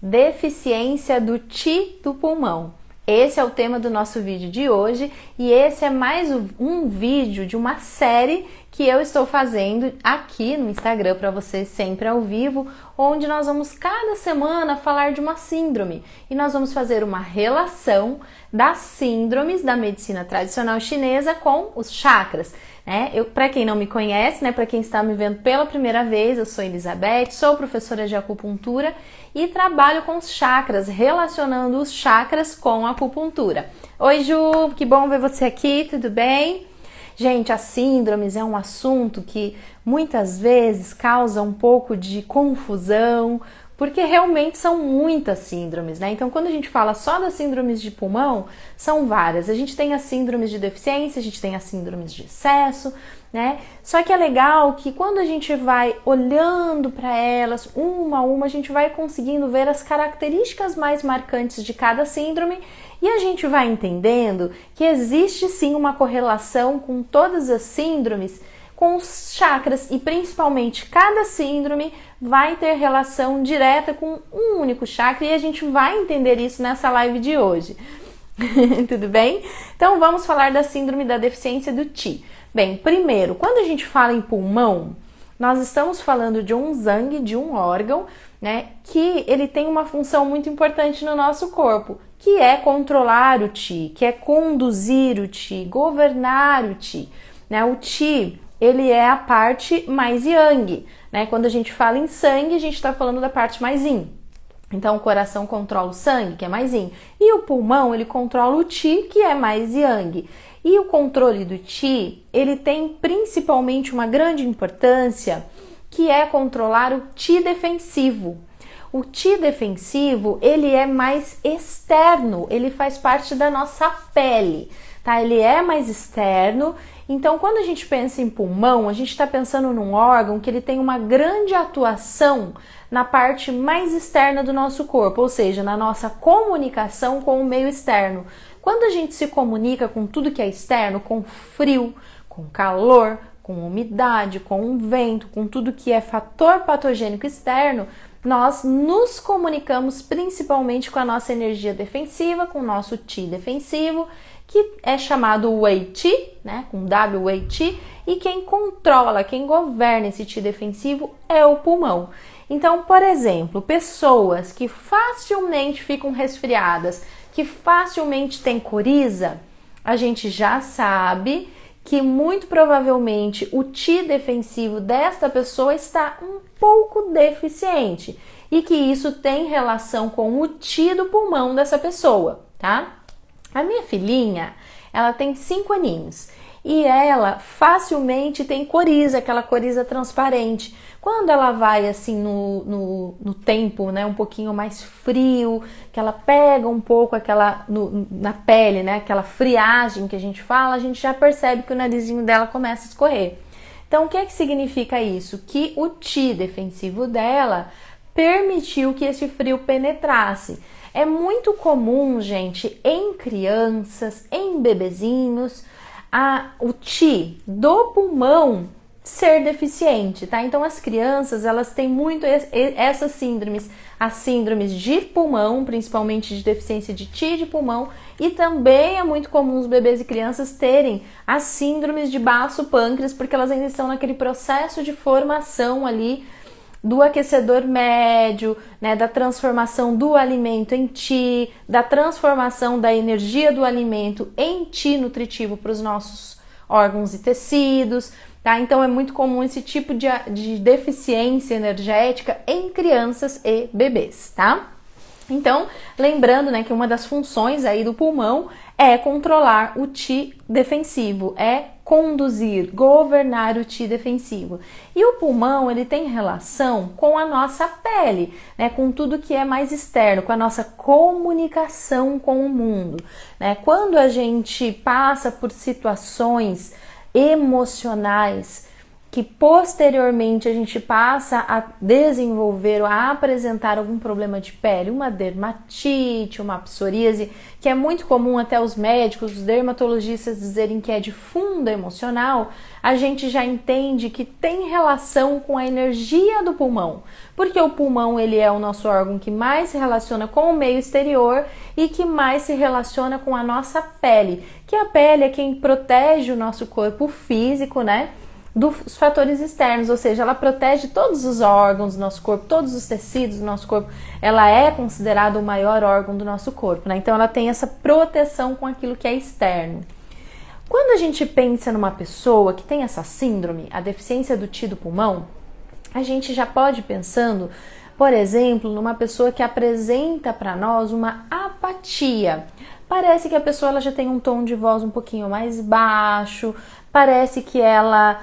Deficiência do Qi do pulmão. Esse é o tema do nosso vídeo de hoje e esse é mais um vídeo de uma série que eu estou fazendo aqui no Instagram para vocês sempre ao vivo, onde nós vamos cada semana falar de uma síndrome e nós vamos fazer uma relação das síndromes da medicina tradicional chinesa com os chakras. Para quem não me conhece, para quem está me vendo pela primeira vez, eu sou Elizabeth, sou professora de acupuntura e trabalho com os chakras, relacionando os chakras com a acupuntura. Oi Ju, que bom ver você aqui, tudo bem? Gente, as síndromes é um assunto que muitas vezes causa um pouco de confusão, porque realmente são muitas síndromes, Então, quando a gente fala só das síndromes de pulmão, são várias. A gente tem as síndromes de deficiência, a gente tem as síndromes de excesso, Só que é legal que quando a gente vai olhando para elas, uma a uma, a gente vai conseguindo ver as características mais marcantes de cada síndrome e a gente vai entendendo que existe sim uma correlação com todas as síndromes, com os chakras e principalmente cada síndrome vai ter relação direta com um único chakra e a gente vai entender isso nessa live de hoje. Tudo bem? Então vamos falar da síndrome da deficiência do Qi. Bem, primeiro, quando a gente fala em pulmão, nós estamos falando de um zang, de um órgão, que ele tem uma função muito importante no nosso corpo, que é controlar o Qi, que é conduzir o Qi, governar o Qi. O Qi, ele é a parte mais yang, Quando a gente fala em sangue, a gente está falando da parte mais yin. Então, o coração controla o sangue, que é mais yin. E o pulmão, ele controla o Qi, que é mais yang. E o controle do Qi, ele tem principalmente uma grande importância, que é controlar o Qi defensivo. O Qi defensivo, ele é mais externo, ele faz parte da nossa pele, Ele é mais externo. Então, quando a gente pensa em pulmão, a gente está pensando num órgão que ele tem uma grande atuação na parte mais externa do nosso corpo, ou seja, na nossa comunicação com o meio externo. Quando a gente se comunica com tudo que é externo, com frio, com calor, com umidade, com vento, com tudo que é fator patogênico externo, nós nos comunicamos principalmente com a nossa energia defensiva, com o nosso Qi defensivo, que é chamado Wei Qi, com W Wei Qi, e quem controla, quem governa esse Qi defensivo é o pulmão. Então, por exemplo, pessoas que facilmente ficam resfriadas, que facilmente têm coriza, a gente já sabe que muito provavelmente o Qi defensivo desta pessoa está um pouco deficiente e que isso tem relação com o Qi do pulmão dessa pessoa, A minha filhinha, ela tem 5 aninhos e ela facilmente tem coriza, aquela coriza transparente. Quando ela vai assim no tempo, um pouquinho mais frio, que ela pega um pouco na pele, aquela friagem que a gente fala, a gente já percebe que o narizinho dela começa a escorrer. Então, o que significa isso? Que o Qi defensivo dela permitiu que esse frio penetrasse. É muito comum, gente, em crianças, em bebezinhos, o Qi do pulmão ser deficiente, Então, as crianças, elas têm muito essas síndromes, as síndromes de pulmão, principalmente de deficiência de Qi de pulmão, e também é muito comum os bebês e crianças terem as síndromes de baço pâncreas, porque elas ainda estão naquele processo de formação ali do aquecedor médio, da transformação do alimento em Qi, da transformação da energia do alimento em Qi nutritivo para os nossos órgãos e tecidos, Então, é muito comum esse tipo de deficiência energética em crianças e bebês, Então, lembrando, que uma das funções aí do pulmão é controlar o Qi defensivo, é conduzir, governar o Qi defensivo. E o pulmão, ele tem relação com a nossa pele, com tudo que é mais externo, com a nossa comunicação com o mundo, Quando a gente passa por situações emocionais que posteriormente a gente passa a desenvolver ou a apresentar algum problema de pele, uma dermatite, uma psoríase, que é muito comum até os médicos, os dermatologistas dizerem que é de fundo emocional, a gente já entende que tem relação com a energia do pulmão, porque o pulmão ele é o nosso órgão que mais se relaciona com o meio exterior e que mais se relaciona com a nossa pele, que a pele é quem protege o nosso corpo físico, né? Dos fatores externos, ou seja, ela protege todos os órgãos do nosso corpo, todos os tecidos do nosso corpo. Ela é considerada o maior órgão do nosso corpo, né? Então ela tem essa proteção com aquilo que é externo. Quando a gente pensa numa pessoa que tem essa síndrome, a deficiência do Ti do pulmão, a gente já pode ir pensando, por exemplo, numa pessoa que apresenta para nós uma apatia. Parece que a pessoa ela já tem um tom de voz um pouquinho mais baixo, parece que ela...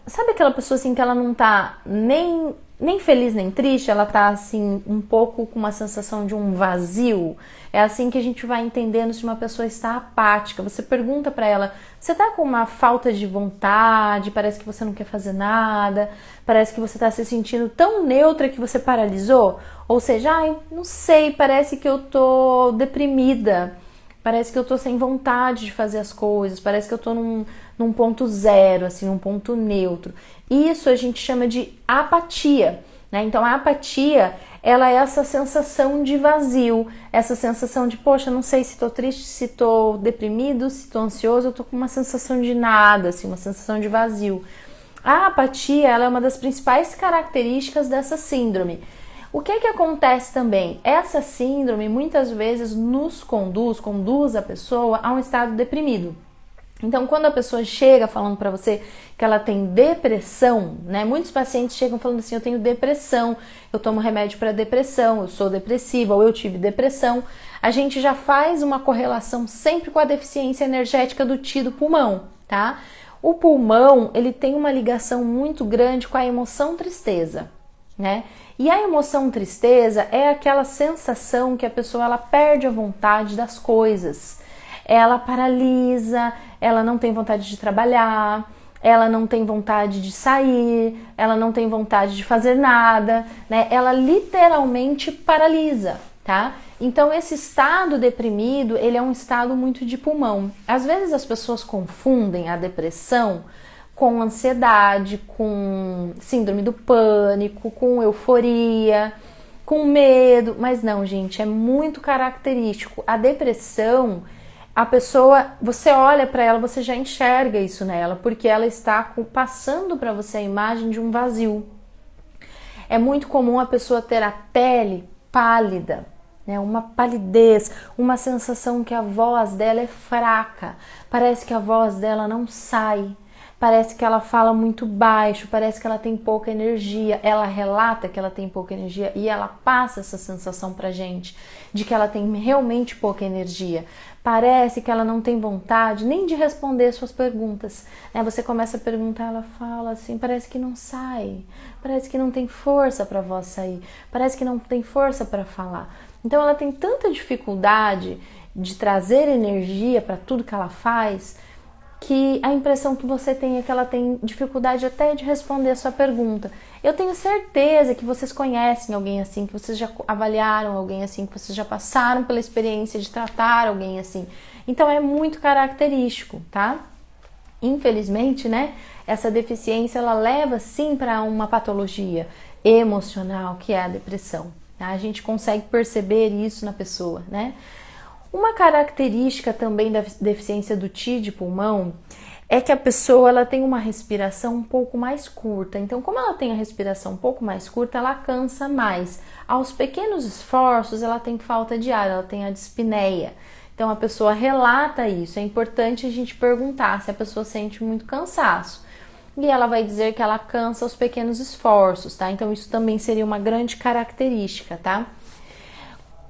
sabe aquela pessoa assim que ela não tá nem feliz nem triste, ela tá assim um pouco com uma sensação de um vazio? É assim que a gente vai entendendo se uma pessoa está apática. Você pergunta para ela, você tá com uma falta de vontade, parece que você não quer fazer nada, parece que você tá se sentindo tão neutra que você paralisou? Ou seja, não sei, parece que eu tô deprimida, parece que eu tô sem vontade de fazer as coisas, parece que eu tô num ponto zero, assim, um ponto neutro. Isso a gente chama de apatia, né? Então a apatia, ela é essa sensação de vazio, essa sensação de, poxa, não sei se tô triste, se tô deprimido, se tô ansioso, eu tô com uma sensação de nada, assim, uma sensação de vazio. A apatia, ela é uma das principais características dessa síndrome. O que acontece também? Essa síndrome muitas vezes nos conduz a pessoa a um estado deprimido. Então, quando a pessoa chega falando para você que ela tem depressão, né? Muitos pacientes chegam falando assim, eu tenho depressão, eu tomo remédio para depressão, eu sou depressiva ou eu tive depressão. A gente já faz uma correlação sempre com a deficiência energética do Ti do pulmão, tá? O pulmão, ele tem uma ligação muito grande com a emoção tristeza, né? E a emoção tristeza é aquela sensação que a pessoa ela perde a vontade das coisas. Ela paralisa, ela não tem vontade de trabalhar, ela não tem vontade de sair, ela não tem vontade de fazer nada, né? Ela literalmente paralisa, tá? Então esse estado deprimido, ele é um estado muito de pulmão. Às vezes as pessoas confundem a depressão com ansiedade, com síndrome do pânico, com euforia, com medo, mas não, gente, é muito característico. A depressão, a pessoa, você olha para ela, você já enxerga isso nela, porque ela está passando para você a imagem de um vazio. É muito comum a pessoa ter a pele pálida, né? Uma palidez, uma sensação que a voz dela é fraca, parece que a voz dela não sai. Parece que ela fala muito baixo, parece que ela tem pouca energia. Ela relata que ela tem pouca energia e ela passa essa sensação pra gente de que ela tem realmente pouca energia. Parece que ela não tem vontade nem de responder suas perguntas, né? Você começa a perguntar, ela fala assim, parece que não sai, parece que não tem força pra voz sair, parece que não tem força pra falar. Então ela tem tanta dificuldade de trazer energia para tudo que ela faz, que a impressão que você tem é que ela tem dificuldade até de responder a sua pergunta. Eu tenho certeza que vocês conhecem alguém assim, que vocês já avaliaram alguém assim, que vocês já passaram pela experiência de tratar alguém assim. Então é muito característico, tá? Infelizmente, né, essa deficiência ela leva sim para uma patologia emocional, que é a depressão, tá? A gente consegue perceber isso na pessoa, né? Uma característica também da deficiência do Ti de pulmão é que a pessoa ela tem uma respiração um pouco mais curta. Então, como ela tem a respiração um pouco mais curta, ela cansa mais. Aos pequenos esforços, ela tem falta de ar, ela tem a dispneia. Então, a pessoa relata isso. É importante a gente perguntar se a pessoa sente muito cansaço. E ela vai dizer que ela cansa aos pequenos esforços, tá? Então, isso também seria uma grande característica, tá?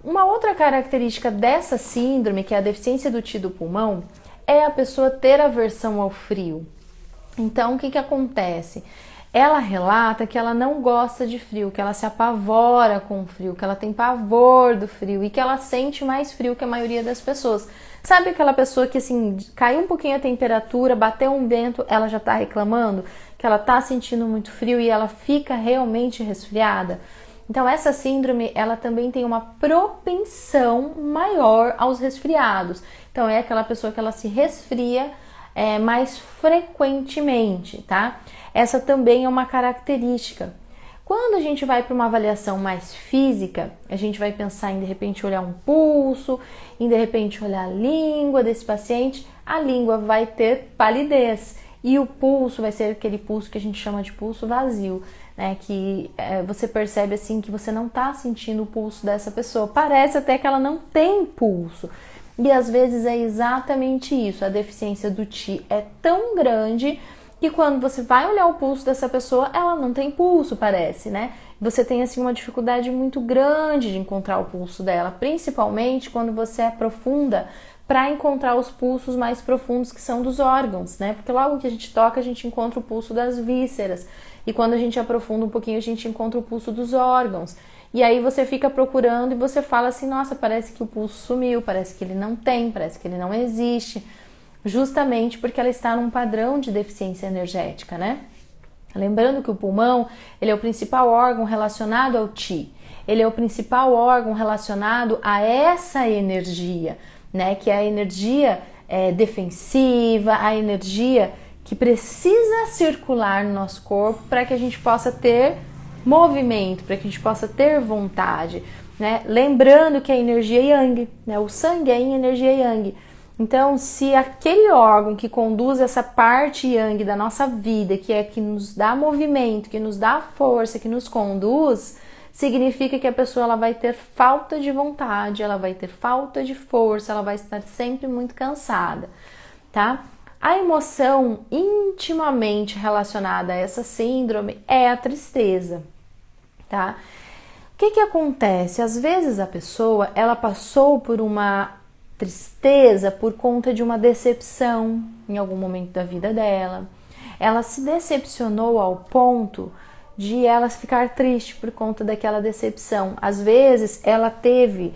Uma outra característica dessa síndrome, que é a deficiência do Ti do pulmão, é a pessoa ter aversão ao frio. Então, o que acontece? Ela relata que ela não gosta de frio, que ela se apavora com o frio, que ela tem pavor do frio e que ela sente mais frio que a maioria das pessoas. Sabe aquela pessoa que, assim, caiu um pouquinho a temperatura, bateu um vento, ela já tá reclamando? que ela tá sentindo muito frio e ela fica realmente resfriada. Então essa síndrome, ela também tem uma propensão maior aos resfriados. Então é aquela pessoa que ela se resfria mais frequentemente, tá? Essa também é uma característica. Quando a gente vai para uma avaliação mais física, a gente vai pensar em de repente olhar um pulso, em de repente olhar a língua desse paciente, a língua vai ter palidez e o pulso vai ser aquele pulso que a gente chama de pulso vazio, né? Que você percebe assim que você não está sentindo o pulso dessa pessoa, parece até que ela não tem pulso. E às vezes é exatamente isso, a deficiência do Qi é tão grande que quando você vai olhar o pulso dessa pessoa, ela não tem pulso, parece, né? Você tem, assim, uma dificuldade muito grande de encontrar o pulso dela, principalmente quando você aprofunda para encontrar os pulsos mais profundos que são dos órgãos, né? Porque logo que a gente toca, a gente encontra o pulso das vísceras. E quando a gente aprofunda um pouquinho, a gente encontra o pulso dos órgãos. E aí você fica procurando e você fala assim, nossa, parece que o pulso sumiu, parece que ele não tem, parece que ele não existe. Justamente porque ela está num padrão de deficiência energética, né? Lembrando que o pulmão, ele é o principal órgão relacionado ao Qi. Ele é o principal órgão relacionado a essa energia, né? Que é a energia defensiva, a energia que precisa circular no nosso corpo para que a gente possa ter movimento, para que a gente possa ter vontade, né? Lembrando que a energia Yang, né? O sangue é em energia Yang. Então, se aquele órgão que conduz essa parte Yang da nossa vida, que é que nos dá movimento, que nos dá força, que nos conduz, significa que a pessoa ela vai ter falta de vontade, ela vai ter falta de força, ela vai estar sempre muito cansada, tá? A emoção intimamente relacionada a essa síndrome é a tristeza, tá? O que acontece? Às vezes a pessoa, ela passou por uma tristeza por conta de uma decepção em algum momento da vida dela. Ela se decepcionou ao ponto de ela ficar triste por conta daquela decepção. Às vezes ela teve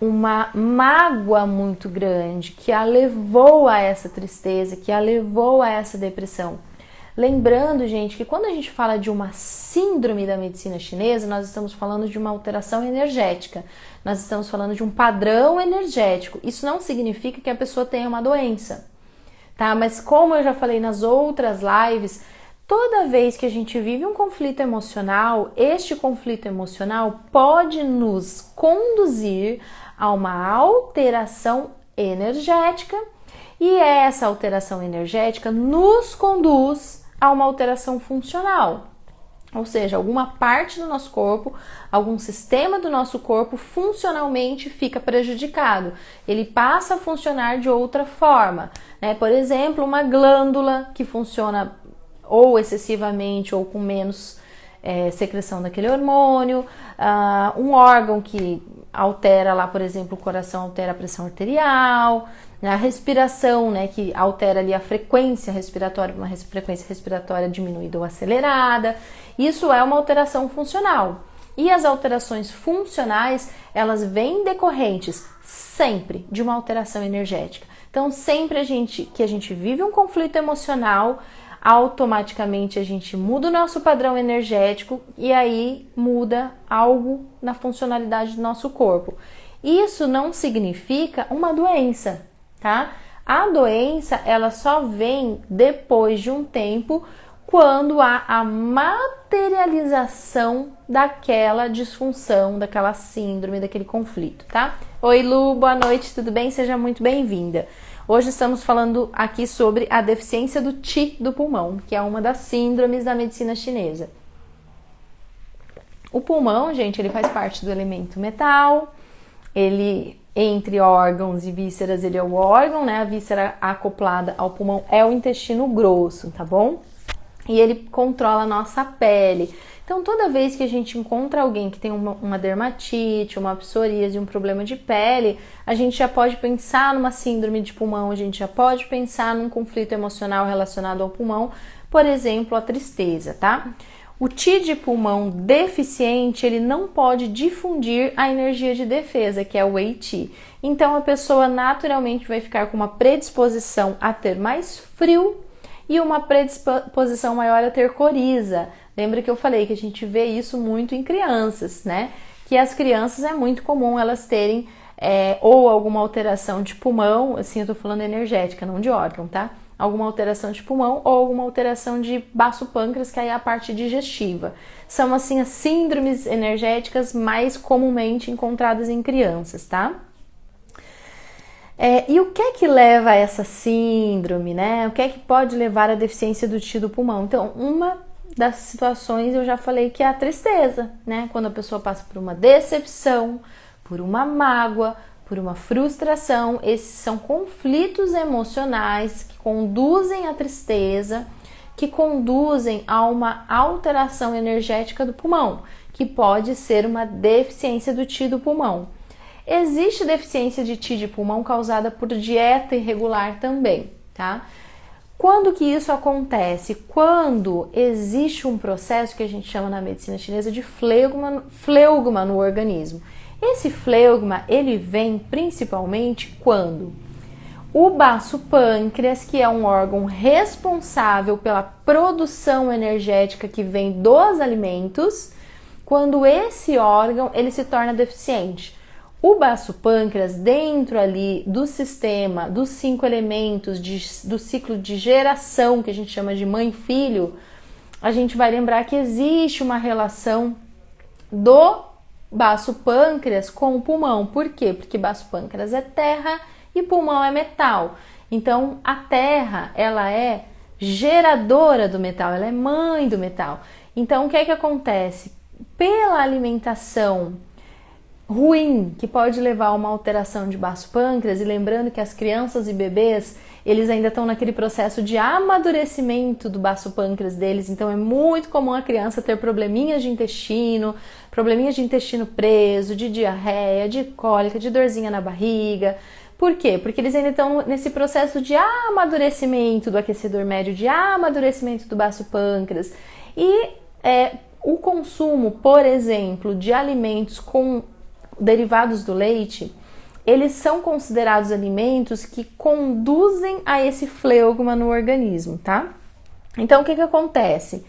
uma mágoa muito grande que a levou a essa tristeza, que a levou a essa depressão. Lembrando, gente, que quando a gente fala de uma síndrome da medicina chinesa, nós estamos falando de uma alteração energética, nós estamos falando de um padrão energético. Isso não significa que a pessoa tenha uma doença, tá? Mas como eu já falei nas outras lives, toda vez que a gente vive um conflito emocional, este conflito emocional pode nos conduzir a uma alteração energética e essa alteração energética nos conduz a uma alteração funcional, ou seja, alguma parte do nosso corpo, algum sistema do nosso corpo funcionalmente fica prejudicado, ele passa a funcionar de outra forma, né? Por exemplo, uma glândula que funciona ou excessivamente ou com menos secreção daquele hormônio, um órgão que altera lá, por exemplo, o coração altera a pressão arterial, a respiração, né, que altera ali a frequência respiratória, uma frequência respiratória diminuída ou acelerada. Isso é uma alteração funcional. E as alterações funcionais, elas vêm decorrentes sempre de uma alteração energética. Então, sempre que a gente vive um conflito emocional, automaticamente a gente muda o nosso padrão energético e aí muda algo na funcionalidade do nosso corpo. Isso não significa uma doença, tá? A doença, ela só vem depois de um tempo, quando há a materialização daquela disfunção, daquela síndrome, daquele conflito, tá? Oi, Lu, boa noite, tudo bem? Seja muito bem-vinda. Hoje estamos falando aqui sobre a deficiência do Qi do pulmão, que é uma das síndromes da medicina chinesa. O pulmão, gente, ele faz parte do elemento metal, ele, entre órgãos e vísceras, ele é o órgão, né? A víscera acoplada ao pulmão é o intestino grosso, tá bom? E ele controla a nossa pele. Então, toda vez que a gente encontra alguém que tem uma dermatite, uma psoríase, um problema de pele, a gente já pode pensar numa síndrome de pulmão, a gente já pode pensar num conflito emocional relacionado ao pulmão, por exemplo, a tristeza, tá? O Qi de pulmão deficiente, ele não pode difundir a energia de defesa, que é o Wei Qi. Então, a pessoa naturalmente vai ficar com uma predisposição a ter mais frio e uma predisposição maior a ter coriza. Lembra que eu falei que a gente vê isso muito em crianças, né? Que as crianças é muito comum elas terem ou alguma alteração de pulmão, assim eu tô falando energética, não de órgão, tá? Alguma alteração de pulmão ou alguma alteração de baço pâncreas, que aí é a parte digestiva. São assim as síndromes energéticas mais comumente encontradas em crianças, tá? E o que é que leva a essa síndrome, né? O que é que pode levar à deficiência do Ti do pulmão? Então, uma das situações eu já falei que é a tristeza, né? Quando a pessoa passa por uma decepção, por uma mágoa, por uma frustração, esses são conflitos emocionais que conduzem à tristeza, que conduzem a uma alteração energética do pulmão, que pode ser uma deficiência do Ti do pulmão. Existe deficiência de Ti de pulmão causada por dieta irregular também, tá? Quando que isso acontece? Quando existe um processo que a gente chama na medicina chinesa de fleugma no organismo. Esse fleugma, ele vem principalmente quando o baço pâncreas, que é um órgão responsável pela produção energética que vem dos alimentos, quando esse órgão ele se torna deficiente. O baço pâncreas, dentro ali do sistema, dos 5 elementos do ciclo de geração, que a gente chama de mãe-filho, a gente vai lembrar que existe uma relação do baço pâncreas com o pulmão. Por quê? Porque baço pâncreas é terra e pulmão é metal. Então, a terra, ela é geradora do metal, ela é mãe do metal. Então, o que é que acontece? Pela alimentação ruim, que pode levar a uma alteração de baço pâncreas, e lembrando que as crianças e bebês, eles ainda estão naquele processo de amadurecimento do baço pâncreas deles, então é muito comum a criança ter probleminhas de intestino preso, de diarreia, de cólica, de dorzinha na barriga. Por quê? Porque eles ainda estão nesse processo de amadurecimento do aquecedor médio, de amadurecimento do baço pâncreas, e o consumo, por exemplo, de alimentos com derivados do leite, eles são considerados alimentos que conduzem a esse fleugma no organismo, tá? Então, o que acontece?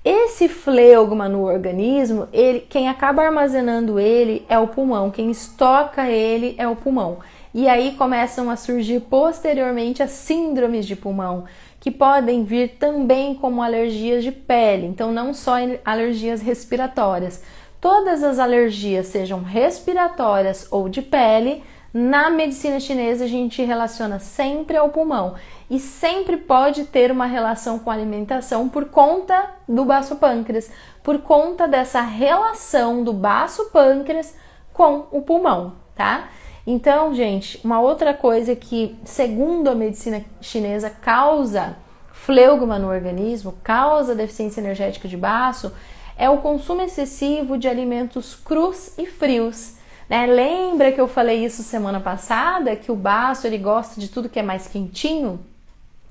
Esse fleugma no organismo, quem acaba armazenando ele é o pulmão, quem estoca ele é o pulmão. E aí começam a surgir posteriormente as síndromes de pulmão, que podem vir também como alergias de pele, então não só alergias respiratórias. Todas as alergias, sejam respiratórias ou de pele, na medicina chinesa a gente relaciona sempre ao pulmão e sempre pode ter uma relação com a alimentação por conta do baço pâncreas, por conta dessa relação do baço pâncreas com o pulmão, tá? Então, gente, uma outra coisa que, segundo a medicina chinesa, causa fleugma no organismo, causa deficiência energética de baço, é o consumo excessivo de alimentos crus e frios, né? Lembra que eu falei isso semana passada, que o baço ele gosta de tudo que é mais quentinho?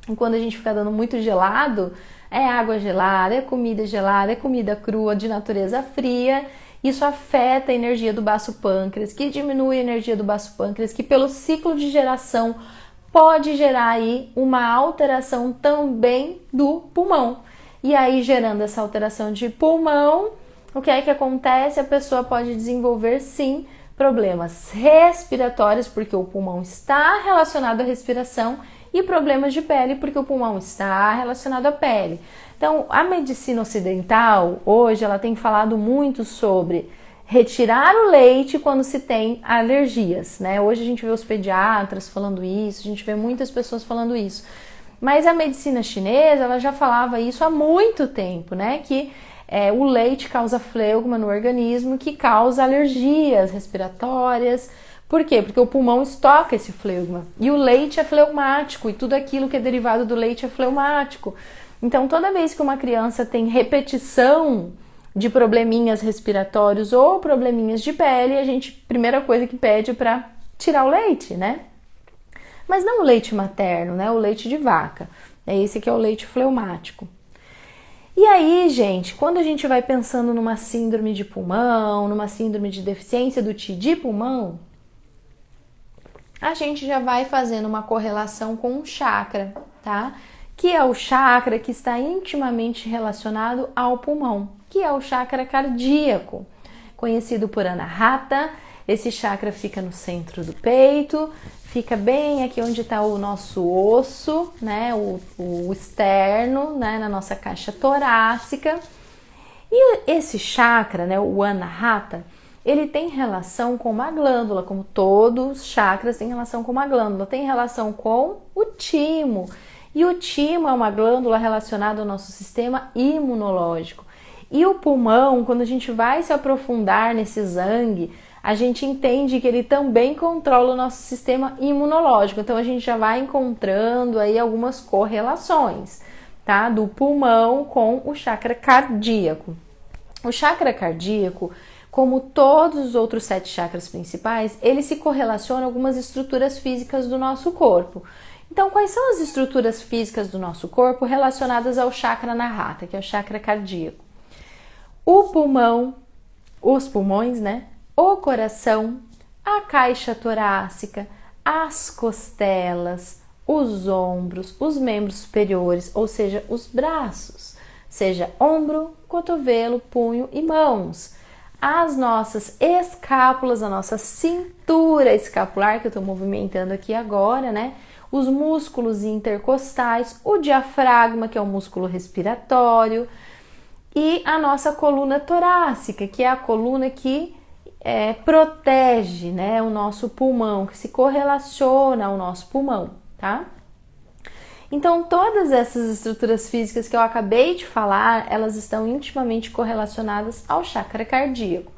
E quando a gente fica dando muito gelado, é água gelada, é comida crua de natureza fria. Isso afeta a energia do baço pâncreas, que diminui a energia do baço pâncreas, que pelo ciclo de geração pode gerar aí uma alteração também do pulmão. E aí, gerando essa alteração de pulmão, o que é que acontece? A pessoa pode desenvolver, sim, problemas respiratórios, porque o pulmão está relacionado à respiração, e problemas de pele, porque o pulmão está relacionado à pele. Então, a medicina ocidental, hoje, ela tem falado muito sobre retirar o leite quando se tem alergias, né? Hoje a gente vê os pediatras falando isso, a gente vê muitas pessoas falando isso. Mas a medicina chinesa, ela já falava isso há muito tempo, né? Que o leite causa fleugma no organismo, que causa alergias respiratórias. Por quê? Porque o pulmão estoca esse fleugma. E o leite é fleumático, e tudo aquilo que é derivado do leite é fleumático. Então, toda vez que uma criança tem repetição de probleminhas respiratórios ou probleminhas de pele, a gente, primeira coisa que pede para tirar o leite, né? Mas não o leite materno, né? O leite de vaca. Esse que é o leite fleumático. E aí, gente, quando a gente vai pensando numa síndrome de pulmão, numa síndrome de deficiência do Ti de pulmão, a gente já vai fazendo uma correlação com um chakra, tá? que é o chakra que está intimamente relacionado ao pulmão, que é o chakra cardíaco, conhecido por Anahata. Esse chakra fica no centro do peito, fica bem aqui onde está o nosso osso, né, o externo, né, na nossa caixa torácica. E esse chakra, né, o Anahata, ele tem relação com uma glândula, como todos os chakras têm relação com uma glândula, tem relação com o timo. E o timo é uma glândula relacionada ao nosso sistema imunológico. E o pulmão, quando a gente vai se aprofundar nesse zangue, a gente entende que ele também controla o nosso sistema imunológico. Então a gente já vai encontrando aí algumas correlações, tá? Do pulmão com o chakra cardíaco. O chakra cardíaco, como todos os outros 7 chakras principais, ele se correlaciona a algumas estruturas físicas do nosso corpo. Então, quais são as estruturas físicas do nosso corpo relacionadas ao chakra Anahata, que é o chakra cardíaco? O pulmão, os pulmões, né? O coração, a caixa torácica, as costelas, os ombros, os membros superiores, ou seja, os braços, seja ombro, cotovelo, punho e mãos. As nossas escápulas, a nossa cintura escapular, que eu estou movimentando aqui agora, né? Os músculos intercostais, o diafragma, que é o músculo respiratório, e a nossa coluna torácica, que é a coluna que protege, né, o nosso pulmão, que se correlaciona ao nosso pulmão, tá? Então, todas essas estruturas físicas que eu acabei de falar, elas estão intimamente correlacionadas ao chakra cardíaco.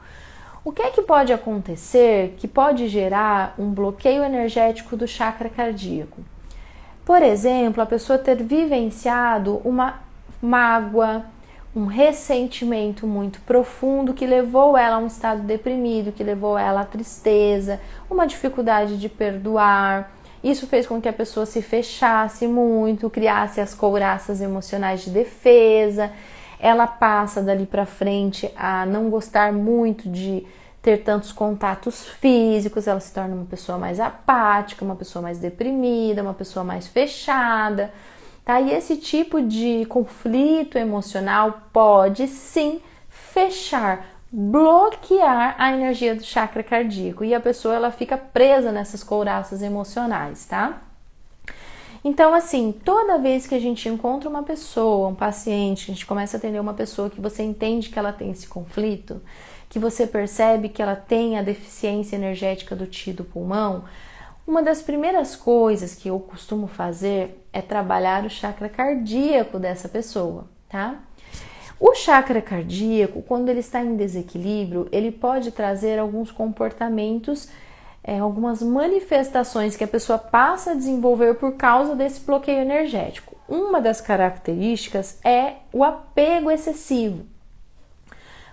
O que é que pode acontecer que pode gerar um bloqueio energético do chakra cardíaco? Por exemplo, a pessoa ter vivenciado uma mágoa, um ressentimento muito profundo que levou ela a um estado deprimido, que levou ela à tristeza, uma dificuldade de perdoar. Isso fez com que a pessoa se fechasse muito, criasse as couraças emocionais de defesa. Ela passa dali para frente a não gostar muito de ter tantos contatos físicos, ela se torna uma pessoa mais apática, uma pessoa mais deprimida, uma pessoa mais fechada, tá? E esse tipo de conflito emocional pode sim fechar, bloquear a energia do chakra cardíaco e a pessoa ela fica presa nessas couraças emocionais, tá? Então, assim, toda vez que a gente encontra uma pessoa, um paciente, que a gente começa a atender uma pessoa que você entende que ela tem esse conflito, que você percebe que ela tem a deficiência energética do Ti do pulmão, uma das primeiras coisas que eu costumo fazer é trabalhar o chakra cardíaco dessa pessoa, tá? O chakra cardíaco, quando ele está em desequilíbrio, ele pode trazer alguns comportamentos, algumas manifestações que a pessoa passa a desenvolver por causa desse bloqueio energético. Uma das características é o apego excessivo.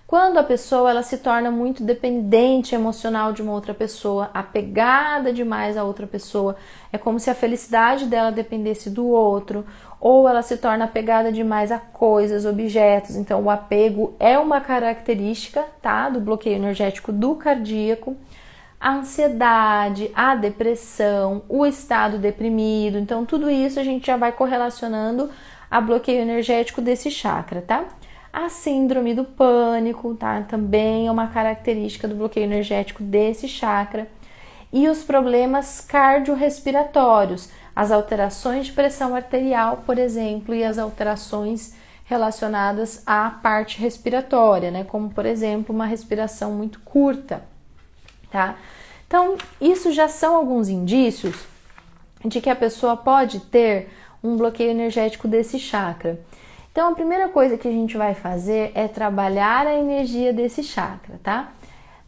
Quando a pessoa ela se torna muito dependente emocional de uma outra pessoa, apegada demais a outra pessoa, é como se a felicidade dela dependesse do outro, ou ela se torna apegada demais a coisas, objetos. Então, o apego é uma característica, tá, do bloqueio energético do cardíaco. A ansiedade, a depressão, o estado deprimido. Então, tudo isso a gente já vai correlacionando a bloqueio energético desse chakra, tá? A síndrome do pânico, tá? Também é uma característica do bloqueio energético desse chakra. E os problemas cardiorrespiratórios, as alterações de pressão arterial, por exemplo, e as alterações relacionadas à parte respiratória, né? Como, por exemplo, uma respiração muito curta, tá? Então, isso já são alguns indícios de que a pessoa pode ter um bloqueio energético desse chakra. Então, a primeira coisa que a gente vai fazer é trabalhar a energia desse chakra, tá?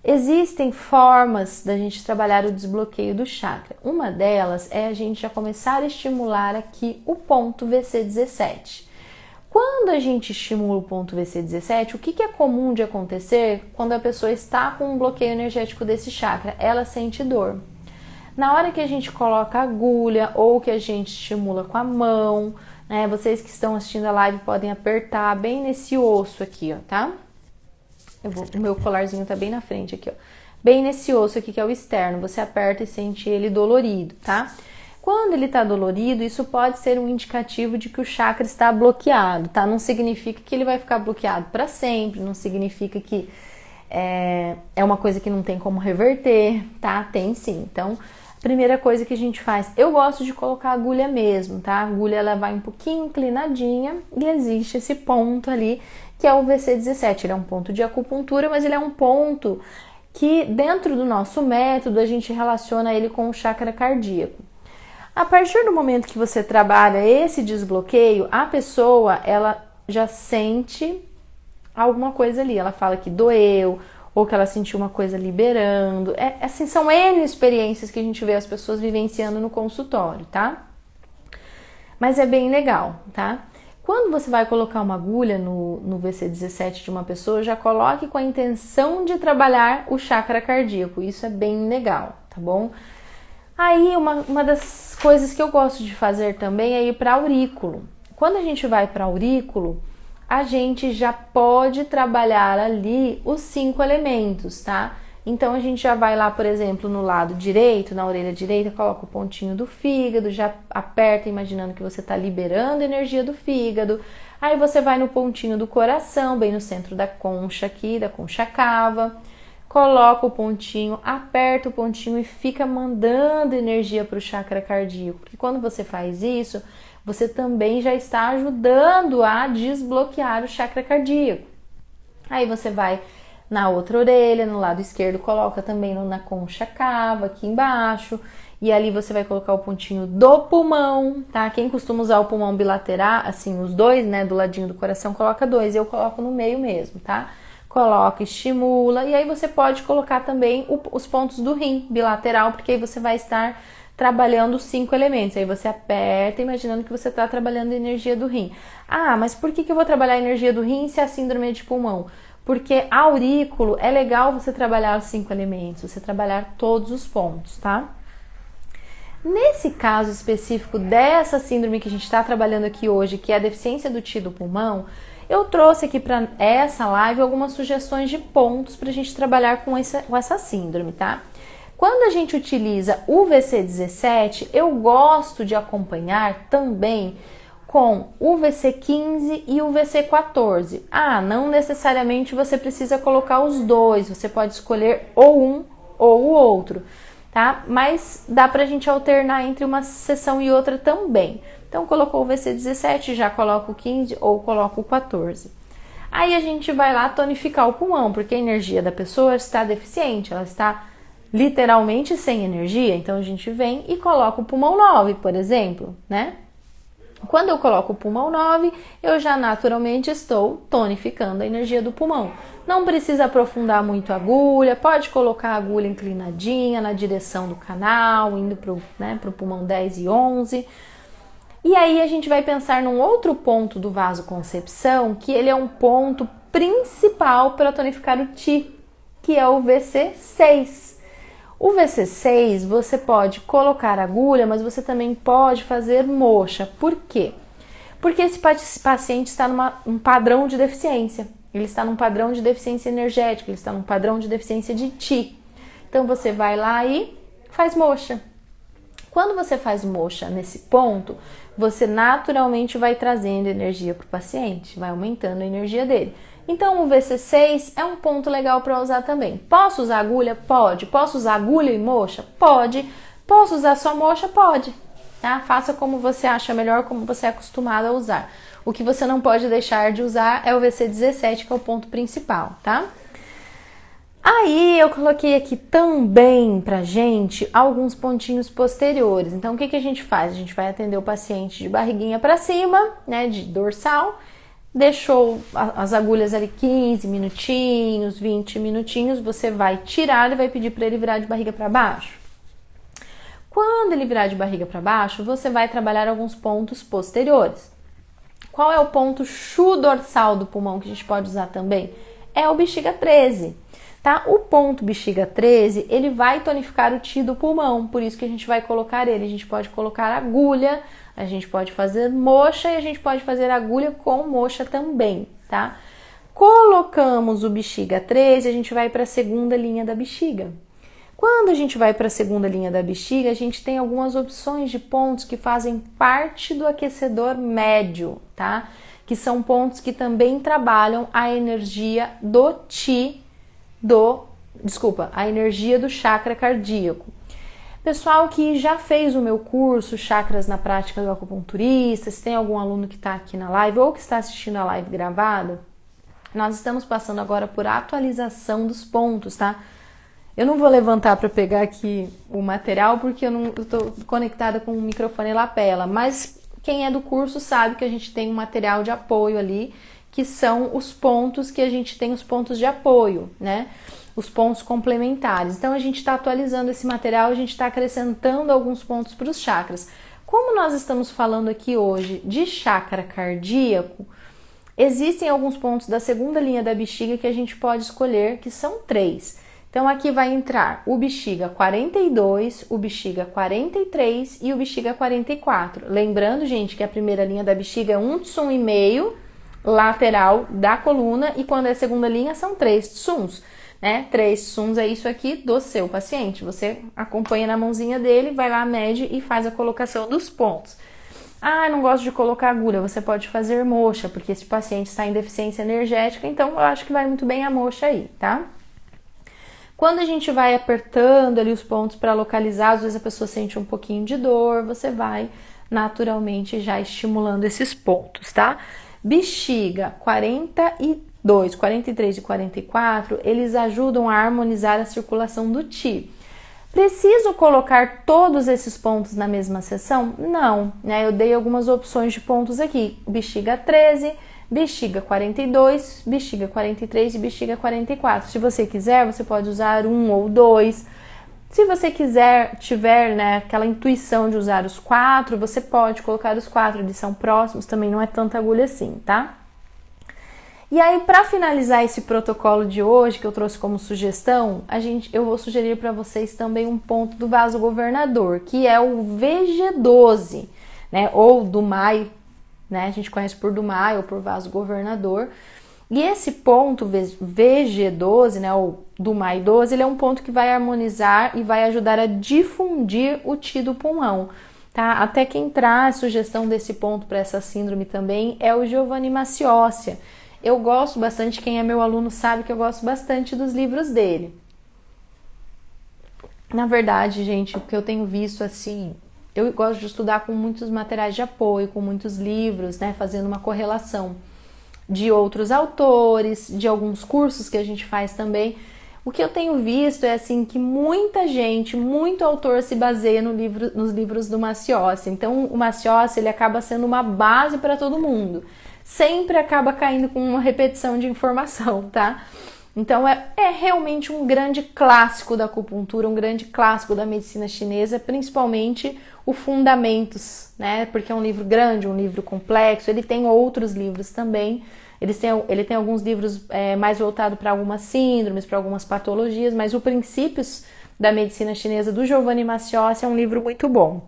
Existem formas da gente trabalhar o desbloqueio do chakra. Uma delas é a gente já começar a estimular aqui o ponto VC17. Quando a gente estimula o ponto VC17, o que é comum de acontecer quando a pessoa está com um bloqueio energético desse chakra? Ela sente dor. Na hora que a gente coloca a agulha ou que a gente estimula com a mão, né? Vocês que estão assistindo a live podem apertar bem nesse osso aqui, ó, tá? O meu colarzinho tá bem na frente aqui, ó. Bem nesse osso aqui que é o externo, você aperta e sente ele dolorido, tá? Quando ele está dolorido, isso pode ser um indicativo de que o chakra está bloqueado, tá? Não significa que ele vai ficar bloqueado para sempre, não significa que é uma coisa que não tem como reverter, tá? Tem sim. Então, a primeira coisa que a gente faz, eu gosto de colocar a agulha mesmo, tá? A agulha ela vai um pouquinho inclinadinha e existe esse ponto ali que é o VC17. Ele é um ponto de acupuntura, mas ele é um ponto que dentro do nosso método a gente relaciona ele com o chakra cardíaco. A partir do momento que você trabalha esse desbloqueio, a pessoa ela já sente alguma coisa ali. Ela fala que doeu ou que ela sentiu uma coisa liberando. Assim, são N experiências que a gente vê as pessoas vivenciando no consultório, tá? Mas é bem legal, tá? Quando você vai colocar uma agulha no VC17 de uma pessoa, já coloque com a intenção de trabalhar o chakra cardíaco. Isso é bem legal, tá bom? Aí, uma das coisas que eu gosto de fazer também é ir para aurículo. Quando a gente vai para aurículo, a gente já pode trabalhar ali os 5 elementos, tá? Então, a gente já vai lá, por exemplo, no lado direito, na orelha direita, coloca o pontinho do fígado, já aperta imaginando que você está liberando energia do fígado. Aí você vai no pontinho do coração, bem no centro da concha aqui, da concha cava. Coloca o pontinho, aperta o pontinho e fica mandando energia para o chakra cardíaco. Porque quando você faz isso, você também já está ajudando a desbloquear o chakra cardíaco. Aí você vai na outra orelha, no lado esquerdo, coloca também na concha cava, aqui embaixo. E ali você vai colocar o pontinho do pulmão, tá? Quem costuma usar o pulmão bilateral, assim, os dois, né, do ladinho do coração, coloca 2. Eu coloco no meio mesmo, tá? Coloca, estimula, e aí você pode colocar também os pontos do rim bilateral, porque aí você vai estar trabalhando os 5 elementos. Aí você aperta, imaginando que você está trabalhando a energia do rim. Ah, mas por que eu vou trabalhar a energia do rim se é a síndrome de pulmão? Porque aurículo é legal você trabalhar os 5 elementos, você trabalhar todos os pontos, tá? Nesse caso específico dessa síndrome que a gente está trabalhando aqui hoje, que é a deficiência do Ti do pulmão, eu trouxe aqui para essa live algumas sugestões de pontos para a gente trabalhar com essa síndrome, tá? Quando a gente utiliza o VC17, eu gosto de acompanhar também com o VC15 e o VC14. Ah, não necessariamente você precisa colocar os dois, você pode escolher ou um ou o outro, tá? Mas dá pra gente alternar entre uma sessão e outra também. Então, colocou o VC17, já coloca o 15 ou coloca o 14. Aí a gente vai lá tonificar o pulmão, porque a energia da pessoa está deficiente, ela está literalmente sem energia. Então, a gente vem e coloca o pulmão 9, por exemplo, né? Quando eu coloco o pulmão 9, eu já naturalmente estou tonificando a energia do pulmão. Não precisa aprofundar muito a agulha, pode colocar a agulha inclinadinha na direção do canal, indo para o pulmão 10 e 11. E aí a gente vai pensar num outro ponto do vasoconcepção, que ele é um ponto principal para tonificar o Ti, que é o VC6. O VC6 você pode colocar agulha, mas você também pode fazer moxa. Por quê? Porque esse paciente está num padrão de deficiência. Ele está num padrão de deficiência energética, ele está num padrão de deficiência de Ti. Então você vai lá e faz moxa. Quando você faz moxa nesse ponto, você naturalmente vai trazendo energia para o paciente, vai aumentando a energia dele. Então, o VC6 é um ponto legal para usar também. Posso usar agulha? Pode. Posso usar agulha e moxa? Pode. Posso usar só moxa? Pode. Tá? Faça como você acha melhor, como você é acostumado a usar. O que você não pode deixar de usar é o VC17, que é o ponto principal, tá? Aí, eu coloquei aqui também pra gente alguns pontinhos posteriores. Então, o que a gente faz? A gente vai atender o paciente de barriguinha para cima, né, de dorsal. Deixou as agulhas ali 15 minutinhos, 20 minutinhos, você vai tirar e vai pedir para ele virar de barriga para baixo. Quando ele virar de barriga para baixo, você vai trabalhar alguns pontos posteriores. Qual é o ponto chu dorsal do pulmão que a gente pode usar também? É o bexiga 13, tá? O ponto bexiga 13, ele vai tonificar o Ti do pulmão, por isso que a gente vai colocar ele. A gente pode colocar agulha, a gente pode fazer moxa e a gente pode fazer agulha com moxa também, tá? Colocamos o bexiga 13, a gente vai para a segunda linha da bexiga. Quando a gente vai para a segunda linha da bexiga, a gente tem algumas opções de pontos que fazem parte do aquecedor médio, tá? Que são pontos que também trabalham a energia a energia do chakra cardíaco. Pessoal que já fez o meu curso Chakras na Prática do Acupunturista, se tem algum aluno que está aqui na live ou que está assistindo a live gravada, nós estamos passando agora por atualização dos pontos, tá? Eu não vou levantar para pegar aqui o material porque eu estou conectada com o microfone lapela, mas quem é do curso sabe que a gente tem um material de apoio ali, que são os pontos que a gente tem, os pontos de apoio, né? Os pontos complementares. Então a gente está atualizando esse material, a gente está acrescentando alguns pontos para os chakras. Como nós estamos falando aqui hoje de chakra cardíaco, existem alguns pontos da segunda linha da bexiga que a gente pode escolher, que são 3. Então aqui vai entrar o bexiga 42, o bexiga 43 e o bexiga 44. Lembrando, gente, que a primeira linha da bexiga é 1 tsum e meio lateral da coluna e quando é a segunda linha são 3 tsuns. Né? 3 tsuns é isso aqui do seu paciente. Você acompanha na mãozinha dele, vai lá, mede e faz a colocação dos pontos. Ah, não gosto de colocar agulha. Você pode fazer moxa, porque esse paciente está em deficiência energética, então eu acho que vai muito bem a moxa aí, tá? Quando a gente vai apertando ali os pontos para localizar, às vezes a pessoa sente um pouquinho de dor, você vai naturalmente já estimulando esses pontos, tá? Bexiga 42, 43 e 44, eles ajudam a harmonizar a circulação do Qi. Preciso colocar todos esses pontos na mesma sessão? Não, né? Eu dei algumas opções de pontos aqui. Bexiga 13, bexiga 42, bexiga 43 e bexiga 44. Se você quiser, você pode usar 1 ou 2. Se você tiver, né, aquela intuição de usar os 4, você pode colocar os 4, eles são próximos, também não é tanta agulha assim, tá? E aí, para finalizar esse protocolo de hoje, que eu trouxe como sugestão, eu vou sugerir para vocês também um ponto do vaso governador, que é o VG12, né, ou Dumai, né, a gente conhece por Dumai ou por vaso governador. E esse ponto VG12, né, ou Dumai 12, ele é um ponto que vai harmonizar e vai ajudar a difundir o Qi do pulmão, tá? Até quem traz sugestão desse ponto para essa síndrome também é o Giovanni Maciossia. Eu gosto bastante, quem é meu aluno sabe que eu gosto bastante dos livros dele. Na verdade, gente, o que eu tenho visto assim, eu gosto de estudar com muitos materiais de apoio, com muitos livros, né, fazendo uma correlação de outros autores, de alguns cursos que a gente faz também. O que eu tenho visto é assim que muita gente, muito autor se baseia nos livros do Maciossia. Então o Maciossia, ele acaba sendo uma base para todo mundo. Sempre acaba caindo com uma repetição de informação, tá? Então é realmente um grande clássico da acupuntura, um grande clássico da medicina chinesa, principalmente o Fundamentos, né? Porque é um livro grande, um livro complexo, ele tem outros livros também, ele tem alguns livros mais voltados para algumas síndromes, para algumas patologias, mas o Princípios da Medicina Chinesa do Giovanni Maciossia é um livro muito bom.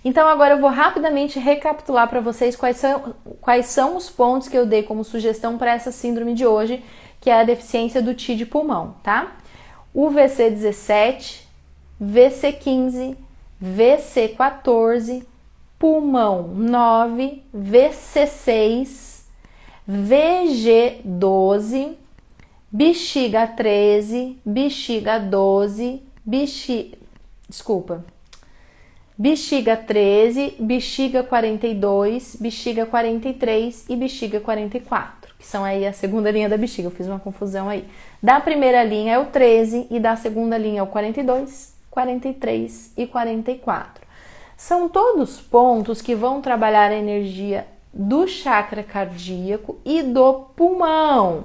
Então agora eu vou rapidamente recapitular para vocês quais são os pontos que eu dei como sugestão para essa síndrome de hoje, que é a deficiência do Qi de pulmão, tá? O VC17, VC15, VC14, pulmão 9, VC6, VG12, bexiga 13, bexiga 12, bexiga 13, bexiga 42, bexiga 43 e bexiga 44, que são aí a segunda linha da bexiga, eu fiz uma confusão aí. Da primeira linha é o 13 e da segunda linha é o 42, 43 e 44. São todos pontos que vão trabalhar a energia do chakra cardíaco e do pulmão,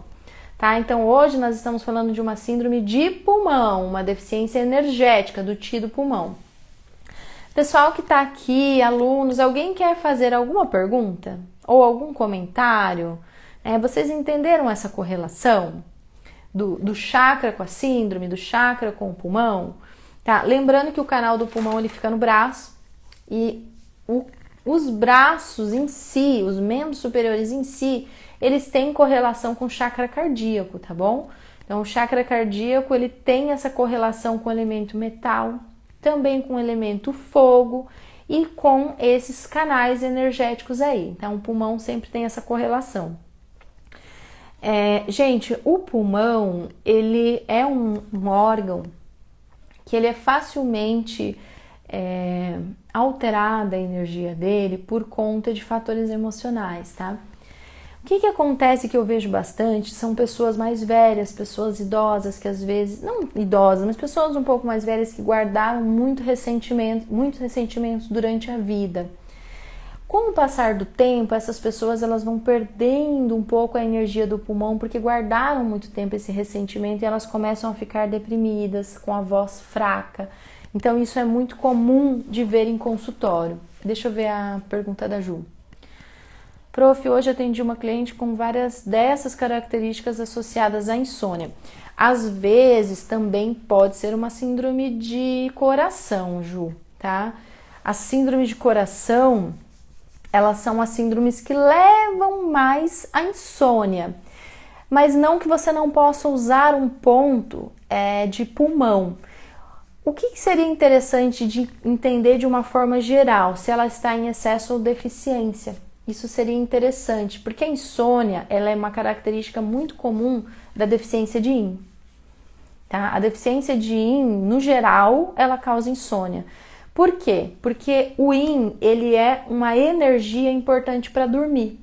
tá? Então hoje nós estamos falando de uma síndrome de pulmão, uma deficiência energética do Qi do pulmão. Pessoal que está aqui, alunos, alguém quer fazer alguma pergunta ou algum comentário? Vocês entenderam essa correlação do chakra com a síndrome, do chakra com o pulmão? Tá? Lembrando que o canal do pulmão ele fica no braço e os braços em si, os membros superiores em si, eles têm correlação com o chakra cardíaco, tá bom? Então, o chakra cardíaco, ele tem essa correlação com o elemento metal, também com o elemento fogo e com esses canais energéticos aí. Então, o pulmão sempre tem essa correlação. Gente, o pulmão, ele é um órgão que ele é facilmente alterada a energia dele por conta de fatores emocionais, tá? O que acontece que eu vejo bastante são pessoas mais velhas, pessoas idosas que às vezes, não idosas, mas pessoas um pouco mais velhas que guardaram muitos ressentimentos durante a vida. Com o passar do tempo, essas pessoas elas vão perdendo um pouco a energia do pulmão porque guardaram muito tempo esse ressentimento e elas começam a ficar deprimidas, com a voz fraca. Então isso é muito comum de ver em consultório. Deixa eu ver a pergunta da Ju. Prof, hoje atendi uma cliente com várias dessas características associadas à insônia. Às vezes também pode ser uma síndrome de coração, Ju, tá? As síndromes de coração, elas são as síndromes que levam mais à insônia. Mas não que você não possa usar um ponto de pulmão. O que seria interessante de entender de uma forma geral, se ela está em excesso ou deficiência? Isso seria interessante, porque a insônia ela é uma característica muito comum da deficiência de Yin. Tá? A deficiência de Yin, no geral, ela causa insônia. Por quê? Porque o Yin, ele é uma energia importante para dormir,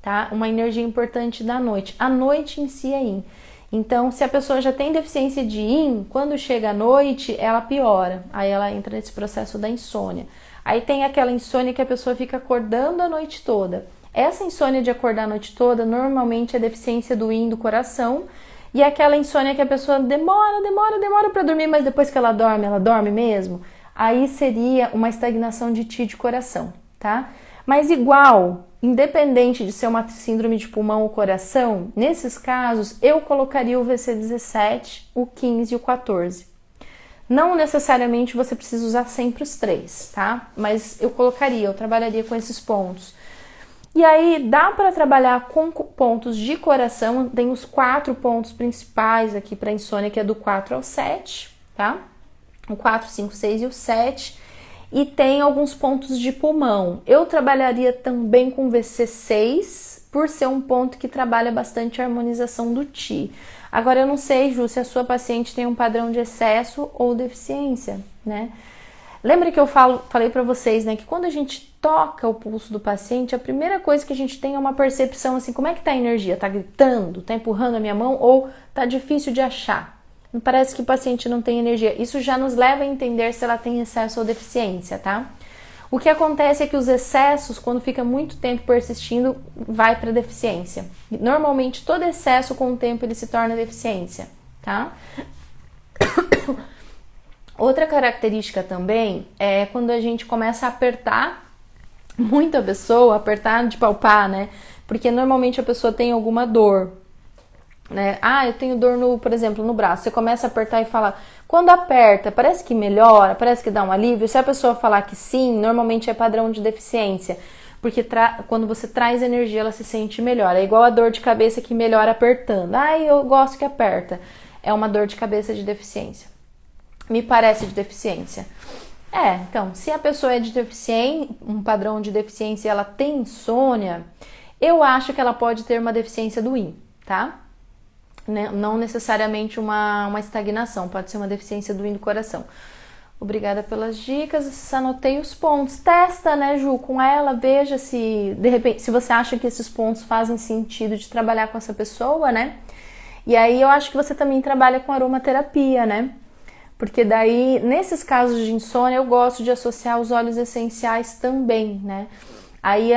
tá? Uma energia importante da noite. A noite em si é Yin. Então, se a pessoa já tem deficiência de Yin, quando chega à noite, ela piora. Aí ela entra nesse processo da insônia. Aí tem aquela insônia que a pessoa fica acordando a noite toda. Essa insônia de acordar a noite toda, normalmente é deficiência do Yin do coração. E é aquela insônia que a pessoa demora para dormir, mas depois que ela dorme mesmo. Aí seria uma estagnação de Qi de coração, tá? Mas igual, independente de ser uma síndrome de pulmão ou coração, nesses casos eu colocaria o VC17, o 15 e o 14. Não necessariamente você precisa usar sempre os 3, tá? Mas eu trabalharia com esses pontos. E aí dá para trabalhar com pontos de coração, tem os 4 pontos principais aqui para insônia, que é do 4 ao 7, tá? O 4, 5, 6 e o 7. E tem alguns pontos de pulmão. Eu trabalharia também com VC6, por ser um ponto que trabalha bastante a harmonização do Qi. Agora, eu não sei, Ju, se a sua paciente tem um padrão de excesso ou deficiência, né? Lembra que eu falei para vocês, né, que quando a gente toca o pulso do paciente, a primeira coisa que a gente tem é uma percepção assim, como é que tá a energia? Tá gritando? Tá empurrando a minha mão? Ou tá difícil de achar? Não parece que o paciente não tem energia. Isso já nos leva a entender se ela tem excesso ou deficiência, tá? O que acontece é que os excessos, quando fica muito tempo persistindo, vai para deficiência. Normalmente, todo excesso, com o tempo, ele se torna deficiência, tá? Outra característica também é quando a gente começa a apertar muito a pessoa, apertar de palpar, né? Porque normalmente a pessoa tem alguma dor, né? Ah, eu tenho dor, por exemplo, no braço. Você começa a apertar e fala... Quando aperta, parece que melhora, parece que dá um alívio. Se a pessoa falar que sim, normalmente é padrão de deficiência. Porque quando você traz energia, ela se sente melhor. É igual a dor de cabeça que melhora apertando. Ah, eu gosto que aperta. É uma dor de cabeça de deficiência. Me parece de deficiência. Então, se a pessoa é de deficiência, um padrão de deficiência e ela tem insônia, eu acho que ela pode ter uma deficiência do Yin, tá? Não necessariamente uma estagnação, pode ser uma deficiência do Yin do coração. Obrigada pelas dicas, anotei os pontos. Testa, né, Ju, com ela, veja se, de repente, se você acha que esses pontos fazem sentido de trabalhar com essa pessoa, né? E aí eu acho que você também trabalha com aromaterapia, né? Porque daí, nesses casos de insônia, eu gosto de associar os óleos essenciais também, né? Aí,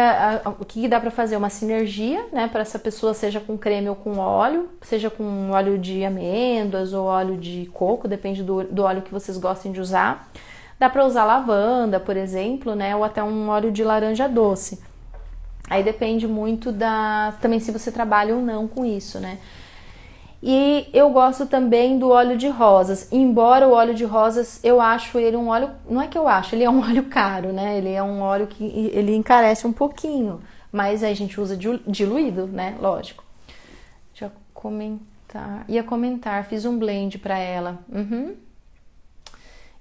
o que dá para fazer? Uma sinergia, né? Para essa pessoa, seja com creme ou com óleo, seja com óleo de amêndoas ou óleo de coco, depende do óleo que vocês gostem de usar. Dá para usar lavanda, por exemplo, né? Ou até um óleo de laranja doce. Aí depende muito também se você trabalha ou não com isso, né? E eu gosto também do óleo de rosas, embora o óleo de rosas, eu acho ele um óleo, não é que eu acho, ele é um óleo caro, né? Ele é um óleo que ele encarece um pouquinho, mas aí a gente usa diluído, né? Lógico. Já comentei. Tá, ia comentar, fiz um blend pra ela.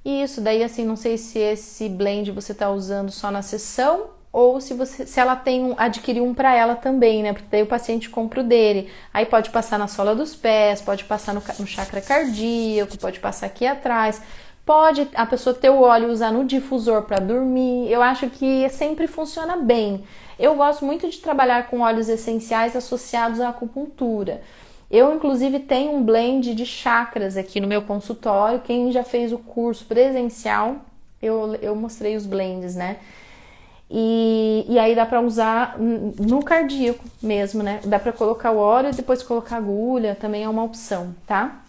Isso, daí assim, não sei se esse blend você tá usando só na sessão ou se ela adquiriu um pra ela também, né? Porque daí o paciente compra o dele. Aí pode passar na sola dos pés, pode passar no chakra cardíaco, pode passar aqui atrás. Pode a pessoa ter o óleo e usar no difusor para dormir. Eu acho que sempre funciona bem. Eu gosto muito de trabalhar com óleos essenciais associados à acupuntura. Eu, inclusive, tenho um blend de chakras aqui no meu consultório. Quem já fez o curso presencial, eu mostrei os blends, né? E aí dá pra usar no cardíaco mesmo, né? Dá pra colocar o óleo e depois colocar agulha, também é uma opção, tá?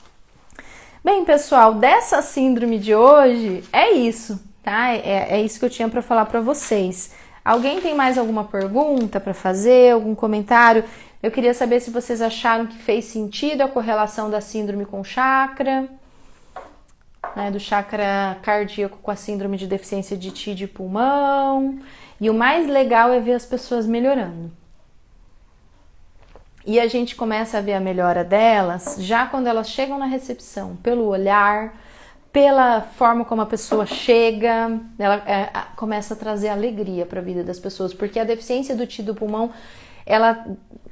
Bem, pessoal, dessa síndrome de hoje é isso, tá? É isso que eu tinha pra falar pra vocês. Alguém tem mais alguma pergunta pra fazer, algum comentário? Eu queria saber se vocês acharam que fez sentido a correlação da síndrome com o chakra, né, do chakra cardíaco com a síndrome de deficiência de Ti de pulmão. E o mais legal é ver as pessoas melhorando. E a gente começa a ver a melhora delas já quando elas chegam na recepção, pelo olhar, pela forma como a pessoa chega, ela começa a trazer alegria para a vida das pessoas, porque a deficiência do Ti do pulmão, ela,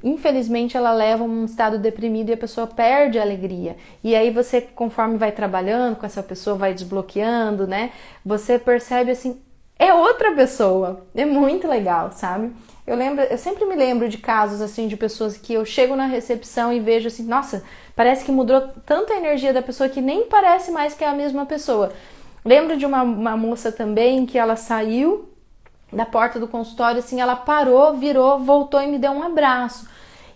infelizmente, ela leva a um estado deprimido e a pessoa perde a alegria. E aí você, conforme vai trabalhando com essa pessoa, vai desbloqueando, né? Você percebe assim, é outra pessoa. É muito legal, sabe? Eu sempre me lembro de casos assim de pessoas que eu chego na recepção e vejo assim, nossa, parece que mudou tanta energia da pessoa que nem parece mais que é a mesma pessoa. Lembro de uma moça também que ela saiu da porta do consultório, assim, ela parou, virou, voltou e me deu um abraço.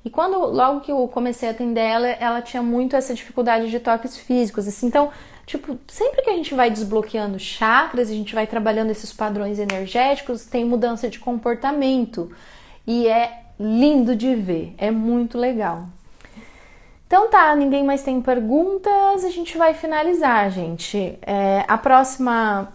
E logo que eu comecei a atender ela, ela tinha muito essa dificuldade de toques físicos, assim. Então, tipo, sempre que a gente vai desbloqueando chakras, a gente vai trabalhando esses padrões energéticos, tem mudança de comportamento. E é lindo de ver, é muito legal. Então tá, ninguém mais tem perguntas, a gente vai finalizar, gente. A próxima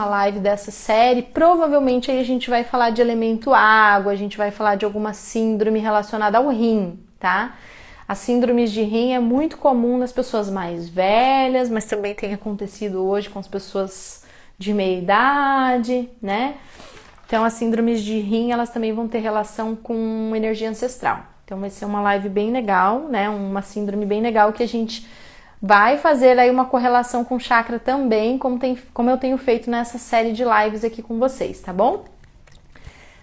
live dessa série, provavelmente aí a gente vai falar de elemento água, a gente vai falar de alguma síndrome relacionada ao rim, tá? As síndromes de rim é muito comum nas pessoas mais velhas, mas também tem acontecido hoje com as pessoas de meia idade, né? Então as síndromes de rim, elas também vão ter relação com energia ancestral. Então vai ser uma live bem legal, né? Uma síndrome bem legal que a gente vai fazer aí uma correlação com chakra também, como eu tenho feito nessa série de lives aqui com vocês, tá bom?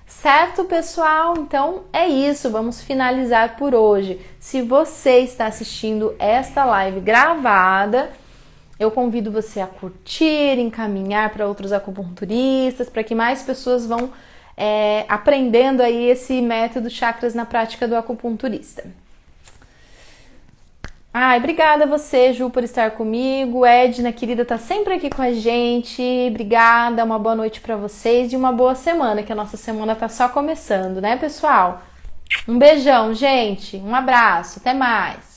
Certo, pessoal? Então é isso, vamos finalizar por hoje. Se você está assistindo esta live gravada, eu convido você a curtir, encaminhar para outros acupunturistas, para que mais pessoas vão aprendendo aí esse método chakras na prática do acupunturista. Ai, obrigada a você, Ju, por estar comigo. Edna, querida, tá sempre aqui com a gente. Obrigada, uma boa noite para vocês e uma boa semana, que a nossa semana tá só começando, né, pessoal? Um beijão, gente. Um abraço. Até mais.